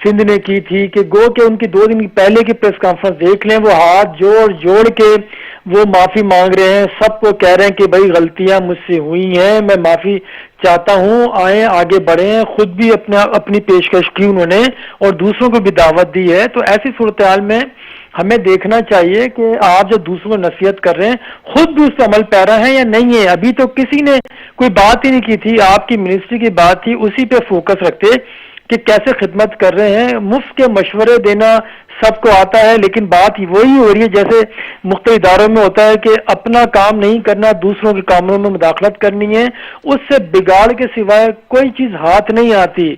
سندھ نے کی تھی کہ گو کہ ان کی 2 دن پہلے کی پریس کانفرنس دیکھ لیں, وہ ہاتھ جوڑ کے وہ معافی مانگ رہے ہیں, سب کو کہہ رہے ہیں کہ بھائی غلطیاں مجھ سے ہوئی ہیں, میں معافی چاہتا ہوں, آئیں آگے بڑھیں. خود بھی اپنی پیشکش کی انہوں نے اور دوسروں کو بھی دعوت دی ہے. تو ایسی صورتحال میں ہمیں دیکھنا چاہیے کہ آپ جو دوسروں کو نصیحت کر رہے ہیں خود بھی اس پہ عمل پیرا ہیں یا نہیں ہے. ابھی تو کسی نے کوئی بات ہی نہیں کی تھی, آپ کی منسٹری کی بات تھی, اسی پہ فوکس رکھتے کہ کیسے خدمت کر رہے ہیں. مفت کے مشورے دینا سب کو آتا ہے, لیکن بات وہی ہو رہی ہے جیسے مختلف اداروں میں ہوتا ہے کہ اپنا کام نہیں کرنا, دوسروں کے کاموں میں مداخلت کرنی ہے. اس سے بگاڑ کے سوائے کوئی چیز ہاتھ نہیں آتی.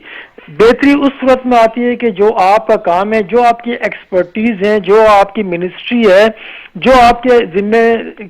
بہتری اس صورت میں آتی ہے کہ جو آپ کا کام ہے, جو آپ کی ایکسپرٹیز ہے, جو آپ کی منسٹری ہے, جو آپ کے ذمہ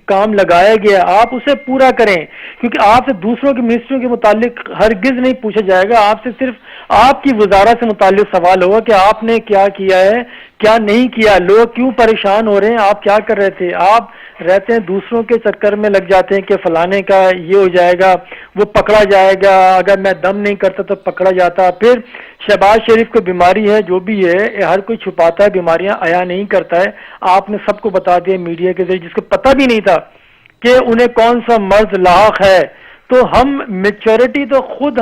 کام لگایا گیا, آپ اسے پورا کریں. کیونکہ آپ سے دوسروں کی منسٹریوں کے متعلق ہرگز نہیں پوچھا جائے گا, آپ سے صرف آپ کی وزارت سے متعلق سوال ہوگا کہ آپ نے کیا کیا ہے, کیا نہیں کیا, لوگ کیوں پریشان ہو رہے ہیں, آپ کیا کر رہے تھے. آپ رہتے ہیں دوسروں کے چکر میں لگ جاتے ہیں کہ فلانے کا یہ ہو جائے گا, وہ پکڑا جائے گا, اگر میں دم نہیں کرتا تو پکڑا جاتا. پھر شہباز شریف کو بیماری ہے, جو بھی ہے, ہر کوئی چھپاتا ہے, بیماریاں عیاں نہیں کرتا ہے. آپ نے سب کو بتا دیا میڈیا کے ذریعے, جس کو پتہ بھی نہیں تھا کہ انہیں کون سا مرض لاحق ہے. تو ہم میچورٹی تو خود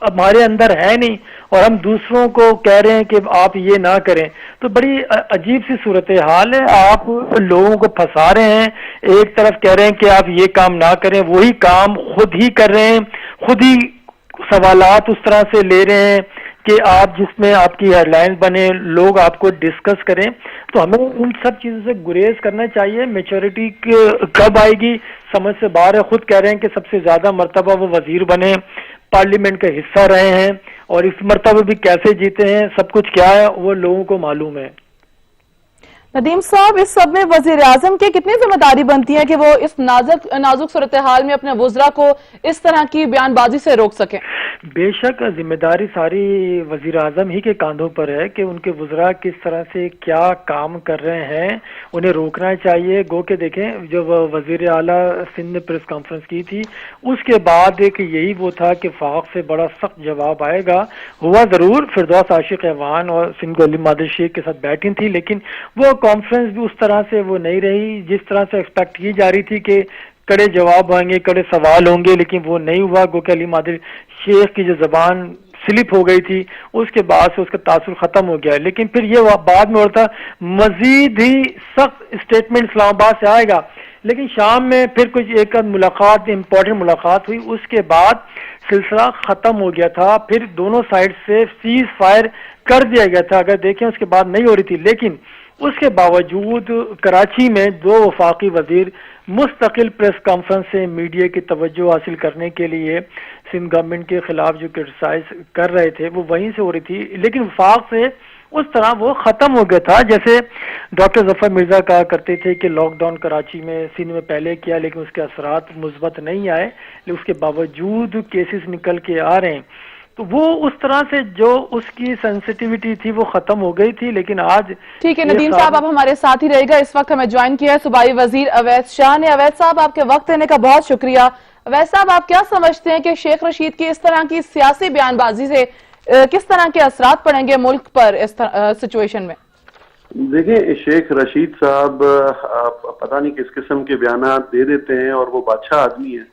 ہمارے اندر ہے نہیں, اور ہم دوسروں کو کہہ رہے ہیں کہ آپ یہ نہ کریں. تو بڑی عجیب سی صورتحال ہے. آپ لوگوں کو پھنسا رہے ہیں, ایک طرف کہہ رہے ہیں کہ آپ یہ کام نہ کریں, وہی کام خود ہی کر رہے ہیں, خود ہی سوالات اس طرح سے لے رہے ہیں کہ آپ جس میں آپ کی ہیڈ لائنز بنے, لوگ آپ کو ڈسکس کریں. تو ہمیں ان سب چیزوں سے گریز کرنا چاہیے. میچورٹی کب آئے گی سمجھ سے باہر ہے. خود کہہ رہے ہیں کہ سب سے زیادہ مرتبہ وہ وزیر بنے, پارلیمنٹ کا حصہ رہے ہیں, اور اس مرتبہ بھی کیسے جیتے ہیں, سب کچھ کیا ہے وہ لوگوں کو معلوم ہے. ندیم صاحب, اس سب میں وزیر اعظم کی کتنی ذمہ داری بنتی ہے کہ وہ اس نازک صورتحال میں اپنے وزراء کو اس طرح کی بیان بازی سے روک سکیں؟ بے شک ذمہ داری ساری وزیر اعظم ہی کے کاندھوں پر ہے کہ ان کے وزراء کس طرح سے کیا کام کر رہے ہیں, انہیں روکنا چاہیے. گو کہ دیکھیں, جب وزیر اعلیٰ سندھ نے پریس کانفرنس کی تھی, اس کے بعد ایک یہی وہ تھا کہ وفاق سے بڑا سخت جواب آئے گا. ہوا ضرور, فردوس عاشق ایوان اور سندھ کو علی مادر شیخ کے ساتھ بیٹھی تھی, لیکن وہ کانفرنس بھی اس طرح سے وہ نہیں رہی جس طرح سے ایکسپیکٹ کی جا رہی تھی کہ کڑے جواب آئیں گے, کڑے سوال ہوں گے, لیکن وہ نہیں ہوا. گو کہ علی مادر شیخ کی جو زبان سلپ ہو گئی تھی, اس کے بعد سے اس کا تاثر ختم ہو گیا. لیکن پھر یہ بعد میں ہوتا مزید ہی سخت اسٹیٹمنٹ اسلام آباد سے آئے گا. لیکن شام میں پھر کچھ ایک ملاقات, امپورٹنٹ ملاقات ہوئی, اس کے بعد سلسلہ ختم ہو گیا تھا. پھر دونوں سائڈ سے سیز فائر کر دیا گیا تھا. اگر دیکھیں اس کے بعد نہیں ہو رہی تھی, لیکن اس کے باوجود کراچی میں 2 وفاقی وزیر مستقل پریس کانفرنس سے میڈیا کی توجہ حاصل کرنے کے لیے سندھ گورنمنٹ کے خلاف جو کرٹیسائز کر رہے تھے وہ وہیں سے ہو رہی تھی. لیکن وفاق سے اس طرح وہ ختم ہو گیا تھا جیسے ڈاکٹر ظفر مرزا کہا کرتے تھے کہ لاک ڈاؤن کراچی میں سندھ میں پہلے کیا, لیکن اس کے اثرات مثبت نہیں آئے, لیکن اس کے باوجود کیسز نکل کے آ رہے ہیں. تو وہ اس طرح سے جو اس کی سینسٹیوٹی تھی وہ ختم ہو گئی تھی. لیکن آج ٹھیک ہے ندیم صاحب, آپ ہمارے ساتھ ہی رہے گا. اس وقت ہمیں جوائن کیا ہے صوبائی وزیر اویس شاہ نے. اویس صاحب, آپ کے وقت دینے کا بہت شکریہ. اویس صاحب, آپ کیا سمجھتے ہیں کہ شیخ رشید کی اس طرح کی سیاسی بیان بازی سے کس طرح کے اثرات پڑیں گے ملک پر اس سچویشن میں؟ دیکھیں, شیخ رشید صاحب پتہ نہیں کس قسم کے بیانات دے دیتے ہیں, اور وہ بادشاہ آدمی ہیں.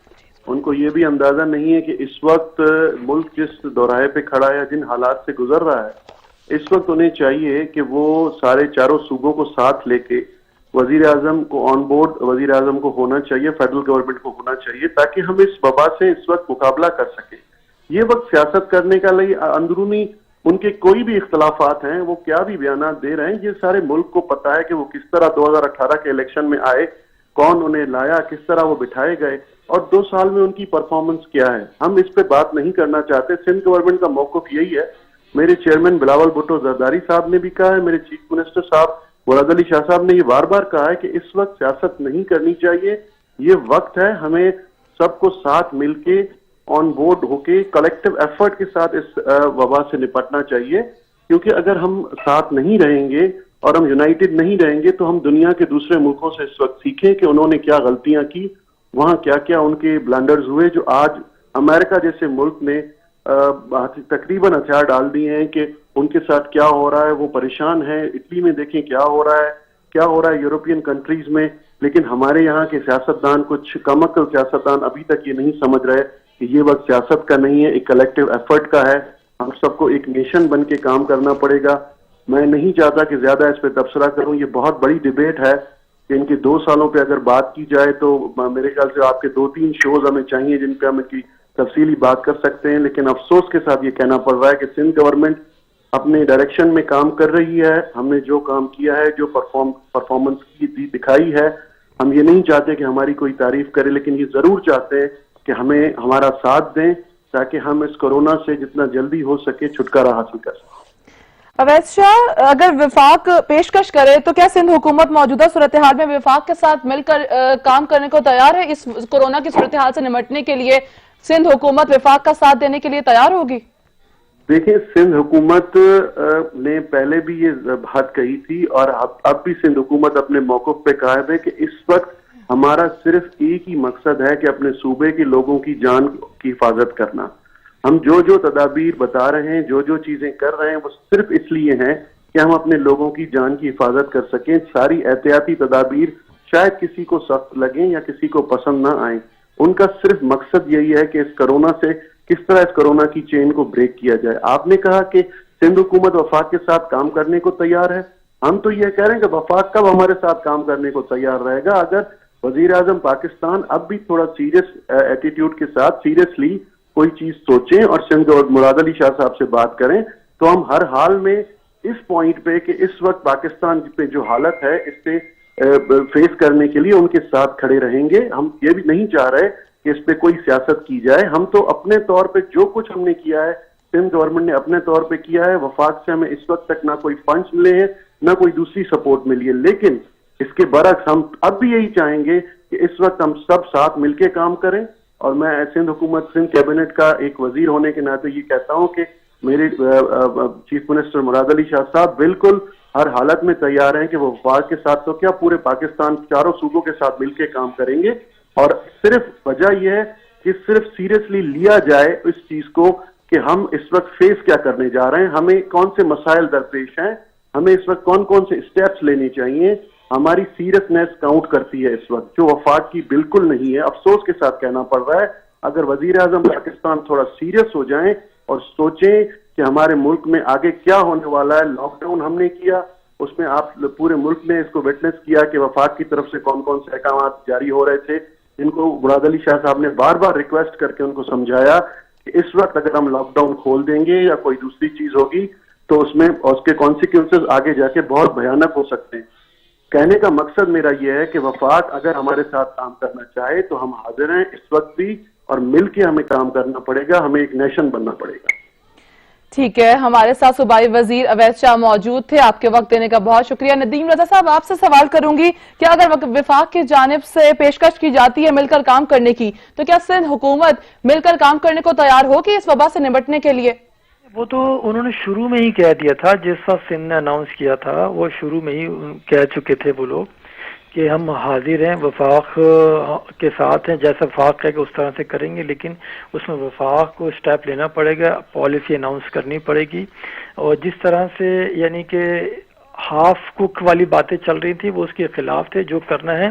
ان کو یہ بھی اندازہ نہیں ہے کہ اس وقت ملک جس دوراہے پہ کھڑا ہے, جن حالات سے گزر رہا ہے, اس وقت انہیں چاہیے کہ وہ سارے چاروں صوبوں کو ساتھ لے کے وزیر اعظم کو آن بورڈ, وزیر اعظم کو ہونا چاہیے, فیڈرل گورنمنٹ کو ہونا چاہیے, تاکہ ہم اس وبا سے اس وقت مقابلہ کر سکیں. یہ وقت سیاست کرنے کا لیے اندرونی ان کے کوئی بھی اختلافات ہیں, وہ کیا بھی بیانات دے رہے ہیں, یہ سارے ملک کو پتا ہے کہ وہ کس طرح 2018 کے الیکشن میں آئے, کون انہیں لایا, کس طرح وہ بٹھائے گئے, اور 2 سال میں ان کی پرفارمنس کیا ہے. ہم اس پہ بات نہیں کرنا چاہتے. سندھ گورنمنٹ کا موقف یہی ہے. میرے چیئرمین بلاول بھٹو زرداری صاحب نے بھی کہا ہے, میرے چیف منسٹر صاحب مراد علی شاہ صاحب نے یہ بار بار کہا ہے کہ اس وقت سیاست نہیں کرنی چاہیے. یہ وقت ہے ہمیں سب کو ساتھ مل کے آن بورڈ ہو کے کلیکٹیو ایفرٹ کے ساتھ اس وبا سے نپٹنا چاہیے. کیونکہ اگر ہم ساتھ نہیں رہیں گے اور ہم یونائٹڈ نہیں رہیں گے تو ہم دنیا کے دوسرے ملکوں سے اس وقت سیکھیں کہ انہوں نے کیا غلطیاں کی, وہاں کیا کیا ان کے بلنڈرز ہوئے, جو آج امریکہ جیسے ملک نے تقریباً ہتھیار ڈال دیے ہیں کہ ان کے ساتھ کیا ہو رہا ہے، وہ پریشان ہیں. اٹلی میں دیکھیں کیا ہو رہا ہے یورپین کنٹریز میں. لیکن ہمارے یہاں کے سیاستدان، کچھ کم عقل سیاستدان ابھی تک یہ نہیں سمجھ رہے کہ یہ وقت سیاست کا نہیں ہے، ایک کلیکٹیو ایفرٹ کا ہے. ہم سب کو ایک نیشن بن کے کام کرنا پڑے گا. میں نہیں چاہتا کہ زیادہ اس پہ تبصرہ کروں، یہ بہت بڑی ڈیبیٹ ہے کہ ان کے 2 سالوں پہ اگر بات کی جائے تو میرے خیال سے آپ کے 2-3 شوز ہمیں چاہیے جن پہ ہم کی تفصیلی بات کر سکتے ہیں. لیکن افسوس کے ساتھ یہ کہنا پڑ رہا ہے کہ سندھ گورنمنٹ اپنے ڈائریکشن میں کام کر رہی ہے. ہم نے جو کام کیا ہے، جو پرفارمنس کی دکھائی ہے، ہم یہ نہیں چاہتے کہ ہماری کوئی تعریف کرے، لیکن یہ ضرور چاہتے ہیں کہ ہمیں ہمارا ساتھ دیں تاکہ ہم اس کورونا سے جتنا جلدی ہو سکے چھٹکارا حاصل کر سکیں. اویس شاہ، اگر وفاق پیشکش کرے تو کیا سندھ حکومت موجودہ صورتحال میں وفاق کے ساتھ مل کر کام کرنے کو تیار ہے؟ اس کورونا کی صورتحال سے نمٹنے کے لیے سندھ حکومت وفاق کا ساتھ دینے کے لیے تیار ہوگی؟ دیکھیں، سندھ حکومت نے پہلے بھی یہ بات کہی تھی اور اب بھی سندھ حکومت اپنے موقف پہ قائم ہے کہ اس وقت ہمارا صرف ایک ہی مقصد ہے کہ اپنے صوبے کے لوگوں کی جان کی حفاظت کرنا. ہم جو تدابیر بتا رہے ہیں، جو چیزیں کر رہے ہیں، وہ صرف اس لیے ہیں کہ ہم اپنے لوگوں کی جان کی حفاظت کر سکیں. ساری احتیاطی تدابیر شاید کسی کو سخت لگیں یا کسی کو پسند نہ آئیں، ان کا صرف مقصد یہی ہے کہ اس کرونا سے کس طرح اس کرونا کی چین کو بریک کیا جائے. آپ نے کہا کہ سندھ حکومت وفاق کے ساتھ کام کرنے کو تیار ہے. ہم تو یہ کہہ رہے ہیں کہ وفاق کب ہمارے ساتھ کام کرنے کو تیار رہے گا اگر وزیر اعظم پاکستان اب بھی تھوڑا سیریس ایٹیٹیوڈ کے ساتھ سیریسلی کوئی چیز سوچیں اور سندھ اور مراد علی شاہ صاحب سے بات کریں. تو ہم ہر حال میں اس پوائنٹ پہ کہ اس وقت پاکستان پہ جو حالت ہے اس سے فیس کرنے کے لیے ان کے ساتھ کھڑے رہیں گے. ہم یہ بھی نہیں چاہ رہے کہ اس پہ کوئی سیاست کی جائے. ہم تو اپنے طور پہ جو کچھ ہم نے کیا ہے، سندھ گورنمنٹ نے اپنے طور پہ کیا ہے. وفاق سے ہمیں اس وقت تک نہ کوئی فنڈز ملے ہیں نہ کوئی دوسری سپورٹ ملی ہے. لیکن اس کے برعکس ہم اب بھی یہی چاہیں گے کہ اس وقت ہم سب ساتھ مل کے کام کریں. اور میں سندھ حکومت، سندھ کیبنٹ کا ایک وزیر ہونے کے ناطے یہ کہتا ہوں کہ میرے چیف منسٹر مراد علی شاہ صاحب بالکل ہر حالت میں تیار ہیں کہ وہ وفاق کے ساتھ تو کیا پورے پاکستان 4 صوبوں کے ساتھ مل کے کام کریں گے. اور صرف وجہ یہ ہے کہ صرف سیریسلی لیا جائے اس چیز کو کہ ہم اس وقت فیس کیا کرنے جا رہے ہیں، ہمیں کون سے مسائل درپیش ہیں، ہمیں اس وقت کون سے اسٹیپس لینے چاہیے. ہماری سیریسنیس کاؤنٹ کرتی ہے اس وقت، جو وفاق کی بالکل نہیں ہے. افسوس کے ساتھ کہنا پڑ رہا ہے، اگر وزیر اعظم پاکستان تھوڑا سیریس ہو جائیں اور سوچیں کہ ہمارے ملک میں آگے کیا ہونے والا ہے. لاک ڈاؤن ہم نے کیا، اس میں آپ پورے ملک نے اس کو وٹنس کیا کہ وفاق کی طرف سے کون سے احکامات جاری ہو رہے تھے، جن کو مراد علی شاہ صاحب نے بار بار ریکویسٹ کر کے ان کو سمجھایا کہ اس وقت اگر ہم لاک ڈاؤن کھول دیں گے یا کوئی دوسری چیز ہوگی تو اس میں اس کے کانسیکوینسز آگے جا کے بہت بھیانک ہو سکتے ہیں. کہنے کا مقصد میرا یہ ہے کہ وفاق اگر ہمارے ساتھ کام کرنا چاہے تو ہم حاضر ہیں اس وقت بھی، اور مل کے ہمیں کام کرنا پڑے گا، ہمیں ایک نیشن بننا پڑے گا. ٹھیک ہے، ہمارے ساتھ صوبائی وزیر اویس شاہ موجود تھے. آپ کے وقت دینے کا بہت شکریہ. ندیم رضا صاحب، آپ سے سوال کروں گی کہ اگر وفاق کی جانب سے پیشکش کی جاتی ہے مل کر کام کرنے کی، تو کیا سندھ حکومت مل کر کام کرنے کو تیار ہوگی اس وبا سے نمٹنے کے لیے؟ وہ تو انہوں نے شروع میں ہی کہہ دیا تھا، جس وقت سندھ نے اناؤنس کیا تھا وہ شروع میں ہی کہہ چکے تھے وہ لوگ کہ ہم حاضر ہیں، وفاق کے ساتھ ہیں، جیسا وفاق کہے گا اس طرح سے کریں گے. لیکن اس میں وفاق کو سٹیپ لینا پڑے گا، پالیسی اناؤنس کرنی پڑے گی. اور جس طرح سے یعنی کہ ہاف کوک والی باتیں چل رہی تھی وہ اس کے خلاف تھے. جو کرنا ہے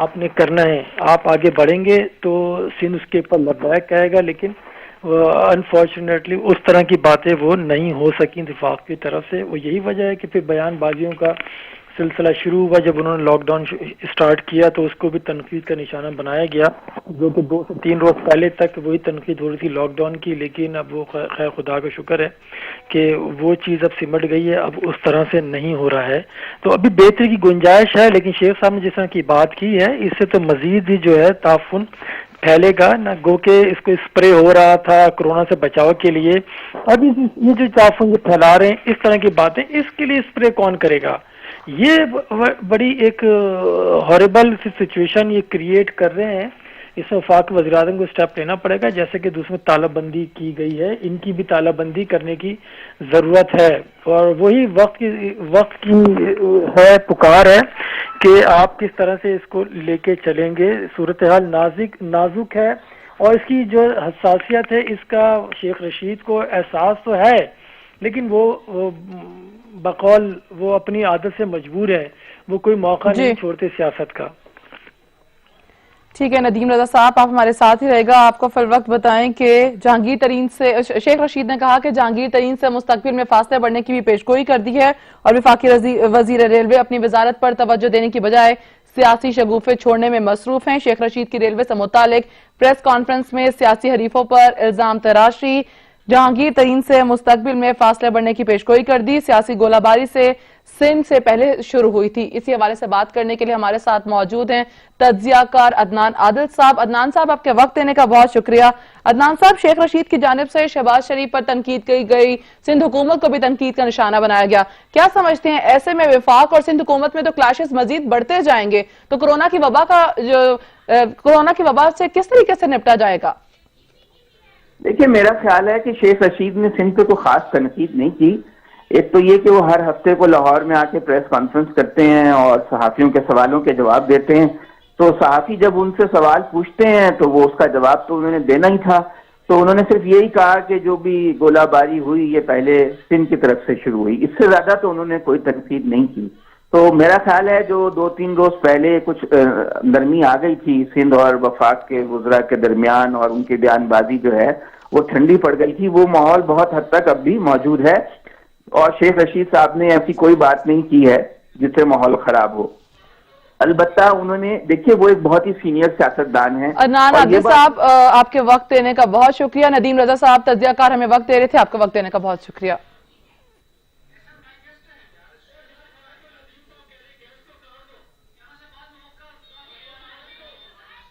آپ نے کرنا ہے، آپ آگے بڑھیں گے تو سندھ اس کے اوپر لبیک کہے گا. لیکن انفارچونیٹلی اس طرح کی باتیں وہ نہیں ہو سکیں وفاق کی طرف سے. وہ یہی وجہ ہے کہ پھر بیان بازیوں کا سلسلہ شروع ہوا. جب انہوں نے لاک ڈاؤن اسٹارٹ کیا تو اس کو بھی تنقید کا نشانہ بنایا گیا، جو کہ 2 سے 3 روز پہلے تک وہی تنقید ہو رہی تھی لاک ڈاؤن کی. لیکن اب وہ خیر خدا کا شکر ہے کہ وہ چیز اب سمٹ گئی ہے، اب اس طرح سے نہیں ہو رہا ہے. تو ابھی بہتری کی گنجائش ہے. لیکن شیخ صاحب نے جس طرح کی بات کی ہے، اس سے تو مزید ہی جو ہے تعفن پھیلے گا. نہ گو کہ اس کو اسپرے ہو رہا تھا کورونا سے بچاؤ کے لیے، اب یہ جو تعفن جو پھیلا رہے ہیں اس طرح کی باتیں، اس کے لیے اسپرے کون کرے گا؟ یہ بڑی ایک ہاربل سچویشن یہ کریٹ کر رہے ہیں. اس میں وفاق وزیر اعظم کو اسٹیپ لینا پڑے گا، جیسے کہ دوسرے میں تالہ بندی کی گئی ہے، ان کی بھی تالہ بندی کرنے کی ضرورت ہے. اور وہی وقت کی ہے پکار ہے کہ آپ کس طرح سے اس کو لے کے چلیں گے. صورتحال نازک ہے اور اس کی جو حساسیت ہے اس کا شیخ رشید کو احساس تو ہے لیکن وہ بقول وہ اپنی عادت سے مجبور ہے، وہ کوئی موقع نہیں چھوڑتے سیاست کا۔ ٹھیک ہے ندیم رضا صاحب، آپ ہمارے ساتھ ہی رہے گا۔ آپ کو فی الوقت بتائیں کہ جہانگیر ترین سے شیخ رشید نے کہا کہ جہانگیر ترین سے مستقبل میں فاصلے بڑھنے کی بھی پیشگوئی کر دی ہے، اور وفاقی وزیر ریلوے اپنی وزارت پر توجہ دینے کی بجائے سیاسی شگوفے چھوڑنے میں مصروف ہیں۔ شیخ رشید کی ریلوے سے متعلق پریس کانفرنس میں سیاسی حریفوں پر الزام تراشی، جہانگیر ترین سے مستقبل میں فاصلے بڑھنے کی پیشگوئی کر دی، سیاسی گولہ باری سے سندھ سے پہلے شروع ہوئی تھی۔ اسی حوالے سے بات کرنے کے لیے ہمارے ساتھ موجود ہیں تجزیہ کار عدنان عادل صاحب۔ عدنان صاحب، آپ کے وقت دینے کا بہت شکریہ۔ عدنان صاحب، شیخ رشید کی جانب سے شہباز شریف پر تنقید کی گئی، سندھ حکومت کو بھی تنقید کا نشانہ بنایا گیا، کیا سمجھتے ہیں ایسے میں وفاق اور سندھ حکومت میں تو کلاشز مزید بڑھتے جائیں گے، تو کورونا کی وبا سے کس طریقے سے نپٹا جائے گا؟ دیکھیں، میرا خیال ہے کہ شیخ رشید نے سندھ پہ کوئی خاص تنقید نہیں کی۔ ایک تو یہ کہ وہ ہر ہفتے کو لاہور میں آ کے پریس کانفرنس کرتے ہیں اور صحافیوں کے سوالوں کے جواب دیتے ہیں، تو صحافی جب ان سے سوال پوچھتے ہیں تو وہ اس کا جواب تو انہوں نے دینا ہی تھا، تو انہوں نے صرف یہی کہا کہ جو بھی گولہ باری ہوئی یہ پہلے سندھ کی طرف سے شروع ہوئی، اس سے زیادہ تو انہوں نے کوئی تنقید نہیں کی۔ تو میرا خیال ہے جو 2-3 روز پہلے کچھ نرمی آ گئی تھی سندھ اور وفاق کے وزراء کے درمیان، اور ان کی بیان بازی جو ہے وہ ٹھنڈی پڑ گئی تھی، وہ ماحول بہت حد تک اب بھی موجود ہے، اور شیخ رشید صاحب نے ایسی کوئی بات نہیں کی ہے جس سے ماحول خراب ہو۔ البتہ انہوں نے، دیکھیے، وہ ایک بہت ہی سینئر سیاستدان ہیں۔ عدنان عادل صاحب، آپ کے وقت دینے کا بہت شکریہ۔ ندیم رضا صاحب تجزیہ کار ہمیں وقت دے رہے تھے، آپ کا وقت دینے کا بہت شکریہ۔